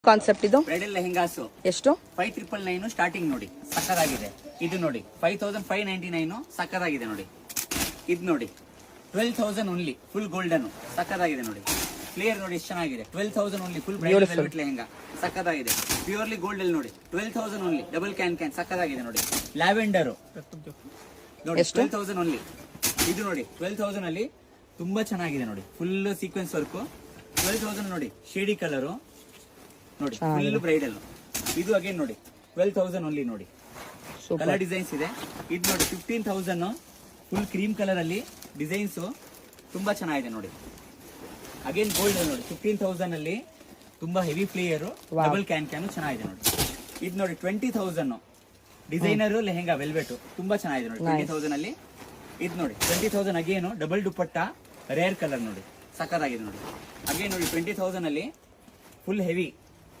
Concept ಇದು bridal lehengas ಎಷ್ಟು? 5999 starting ನೋಡಿ, ಸಕ್ಕದಾಗಿದೆ. ಇದು ನೋಡಿ 5599 ಸಕ್ಕದಾಗಿದೆ ನೋಡಿ. ಇದು ನೋಡಿ 12,000 ಓನ್ಲಿ, ಫುಲ್ ಗೋಲ್ಡನ್, ಸಕ್ಕದಾಗಿದೆ ನೋಡಿ. ಕ್ಲಿಯರ್ ನೋಡಿ ಎಷ್ಟು ಚೆನ್ನಾಗಿದೆ. 12,000 only, full bridal velvet lehenga, ಸಕ್ಕದಾಗಿದೆ. ಪ್ಯೂರ್ಲಿ ಗೋಲ್ಡ್ ಅಲ್ಲಿ ನೋಡಿ 12,000 ಓನ್ಲಿ, ಡಬಲ್ ಕ್ಯಾನ್ ಸಕ್ಕದಾಗಿದೆ ನೋಡಿ. ಲ್ಯಾವೆಂಡರ್ ನೋಡಿ 12,000 ಓನ್ಲಿ. ಇದು ನೋಡಿ 12,000 ಅಲ್ಲಿ ತುಂಬಾ ಚೆನ್ನಾಗಿದೆ ನೋಡಿ, ಫುಲ್ ಸೀಕ್ವೆನ್ಸ್ ವರ್ಕ್. 12,000 ನೋಡಿ, ಶೇಡಿ ಕಲರ್ ನೋಡಿ, ಫುಲ್ ಬ್ರೈಡಲ್. ಇದು ಅಗೇನ್ ನೋಡಿ 12,000 ಓನ್ಲಿ ನೋಡಿ, ಕಲರ್ ಡಿಸೈನ್ಸ್ ಇದೆ. ಇದು ನೋಡಿ 15,000, ಫುಲ್ ಕ್ರೀಮ್ ಕಲರ್ ಅಲ್ಲಿ ಡಿಸೈನ್ಸ್ ತುಂಬಾ ಚೆನ್ನಾಗಿದೆ ನೋಡಿ. ಅಗೇನ್ ಗೋಲ್ಡ್ ನೋಡಿ 15,000 ಅಲ್ಲಿ ತುಂಬಾ ಹೆವಿ ಫ್ಲೇಯರ್, ಡಬಲ್ ಕ್ಯಾನ್ ಚೆನ್ನಾಗಿದೆ ನೋಡಿ. ಇದು ನೋಡಿ 20,000 ಡಿಸೈನರ್ ಲೆಹೆಂಗಾ ವೆಲ್ವೆಟ್, ತುಂಬಾ ಚೆನ್ನಾಗಿದೆ ನೋಡಿ 20,000 ಅಲ್ಲಿ. ಇದು ನೋಡಿ 20,000 again double dupatta, rare colour ನೋಡಿ, ಸಕ್ಕತ್ತಾಗಿದೆ ನೋಡಿ. ಅಗೇನ್ ನೋಡಿ 20,000 ಅಲ್ಲಿ ಫುಲ್ ಹೆವಿ